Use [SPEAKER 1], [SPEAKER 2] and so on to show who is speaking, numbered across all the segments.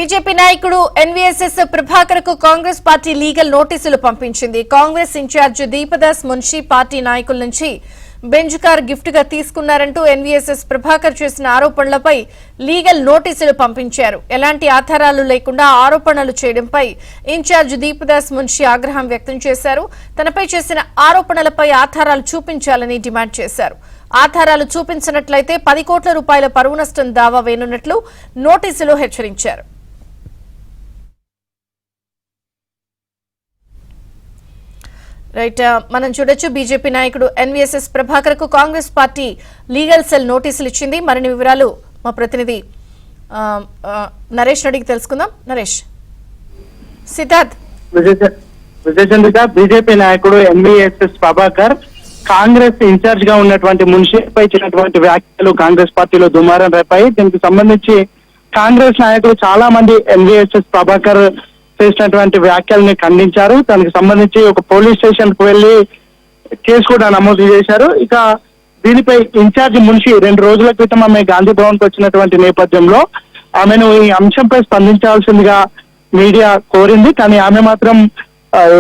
[SPEAKER 1] BJP నాయకుడు NVSS Prabhakar కు Congress party legal నోటీసులు పంపించింది. కాంగ్రెస్ ఇన్ఛార్జ్ దీపదాస్ మున్షి పార్టీ నాయకుల నుంచి బెంచ్ కార్ గిఫ్ట్ గా తీసుకున్నారంటూ ఎన్వీఎస్ఎస్ ప్రభాకర్ చేసిన ఆరోపణలపై లీగల్ నోటీసులు పంపించారు. ఎలాంటి ఆధారాలు లేకుండా ఆరోపణలు చేయడంపై ఇన్ఛార్జ్ దీపదాస్ మున్షి ఆగ్రహం వ్యక్తం చేశారు. తనపై చేసిన ఆరోపణలపై ఆధారాలు చూపించాలని డిమాండ్ చేశారు. ఆధారాలు చూపించినట్లయితే 10 కోట్ల రూపాయల పరువు నష్టం దావా వేయనున్నట్లు నోటీసులో హెచ్చరించారు. రైట్, మనం చూడొచ్చు బీజేపీ నాయకుడు ఎన్వీఎస్ఎస్ ప్రభాకర్ కు కాంగ్రెస్ పార్టీ లీగల్ సెల్ నోటీసులు ఇచ్చింది. మరిన్ని వివరాలు మా ప్రతినిధి నరేష్ అడిగి తెలుసుకుందాం. నరేష్. సిద్ధార్థ్.
[SPEAKER 2] విజయచంద్రిక, బీజేపీ నాయకుడు ఎన్వీఎస్ఎస్ ప్రభాకర్ కాంగ్రెస్ ఇన్ఛార్జ్ గా ఉన్నటువంటి మున్షిపై ఇచ్చినటువంటి వ్యాఖ్యలు కాంగ్రెస్ పార్టీలో దుమారం రేపాయి. దీనికి సంబంధించి కాంగ్రెస్ నాయకులు చాలా మంది ఎన్వీఎస్ఎస్ ప్రభాకర్ చేసినటువంటి వ్యాఖ్యల్ని ఖండించారు. దానికి సంబంధించి ఒక పోలీస్ స్టేషన్ కు వెళ్లి కేసు కూడా నమోదు చేశారు. ఇక దీనిపై ఇన్ఛార్జ్ మున్షి 2 రోజుల క్రితం ఆమె గాంధీ భవన్ కు వచ్చినటువంటి నేపథ్యంలో ఆమెను ఈ అంశంపై స్పందించాల్సిందిగా మీడియా కోరింది. కానీ ఆమె మాత్రం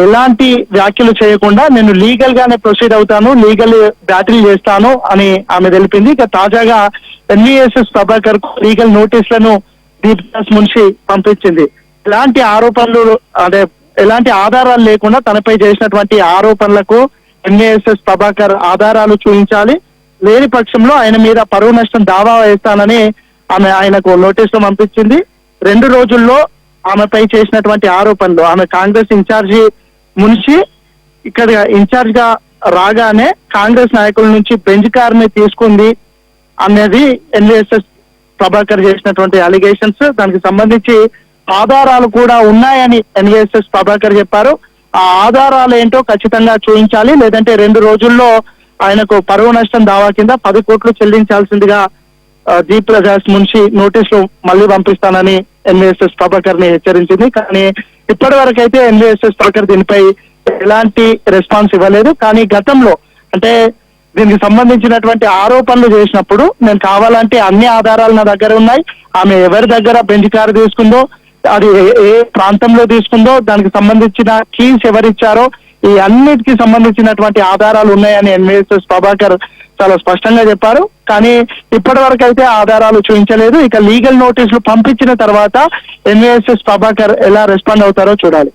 [SPEAKER 2] ఎలాంటి వ్యాఖ్యలు చేయకుండా నేను లీగల్ గానే ప్రొసీడ్ అవుతాను, లీగల్ బ్యాటిల్ చేస్తాను అని ఆమె తెలిపింది. ఇక తాజాగా ఎన్వీఎస్ఎస్ ప్రభాకర్ కు లీగల్ నోటీసులను దీపదాస్ మున్షి పంపించింది. ఎలాంటి ఆరోపణలు ఎలాంటి ఆధారాలు లేకుండా తనపై చేసినటువంటి ఆరోపణలకు ఎన్వీఎస్ఎస్ ప్రభాకర్ ఆధారాలు చూపించాలి, లేని పక్షంలో ఆయన మీద పరువు నష్టం దావా వేస్తానని ఆమె ఆయనకు నోటీసులు పంపించింది. 2 రోజుల్లో ఆమెపై చేసినటువంటి ఆరోపణలు, ఆమె కాంగ్రెస్ ఇన్ఛార్జి మున్షి ఇక్కడ ఇన్ఛార్జ్ గా రాగానే కాంగ్రెస్ నాయకుల నుంచి బెంచ్ కార్ ని తీసుకుంది అనేది ఎన్వీఎస్ఎస్ ప్రభాకర్ చేసినటువంటి అలిగేషన్స్. దానికి సంబంధించి ఆధారాలు కూడా ఉన్నాయని ఎన్వీఎస్ఎస్ ప్రభాకర్ చెప్పారు. ఆ ఆధారాలు ఏంటో ఖచ్చితంగా చూపించాలి, లేదంటే 2 రోజుల్లో ఆయనకు పరువు నష్టం దావా కింద 10 కోట్లు చెల్లించాల్సిందిగా దీపదాస్ మున్షి నోటీసులు మళ్ళీ పంపిస్తానని ఎన్వీఎస్ఎస్ ప్రభాకర్ ని హెచ్చరించింది. కానీ ఇప్పటి వరకు అయితే ఎన్వీఎస్ఎస్ ప్రభాకర్ దీనిపై ఎలాంటి రెస్పాన్స్ ఇవ్వలేదు. కానీ గతంలో అంటే దీనికి సంబంధించినటువంటి ఆరోపణలు చేసినప్పుడు నేను కావాలంటే అన్ని ఆధారాలు నా దగ్గర ఉన్నాయి, ఆమె ఎవరి దగ్గర బెంచ్ కారు తీసుకుందో, అది ఏ ప్రాంతంలో తీసుకుందో, దానికి సంబంధించిన కీస్ ఎవరిచ్చారో, ఈ అన్నిటికి సంబంధించినటువంటి ఆధారాలు ఉన్నాయని ఎన్వీఎస్ఎస్ ప్రభాకర్ చాలా స్పష్టంగా చెప్పారు. కానీ ఇప్పటి వరకు అయితే ఆధారాలు చూపించలేదు. ఇక లీగల్ నోటీసులు పంపించిన తర్వాత ఎన్వీఎస్ఎస్ ప్రభాకర్ ఎలా రెస్పాండ్ అవుతారో చూడాలి.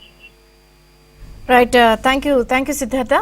[SPEAKER 1] Right, thank you Siddhartha.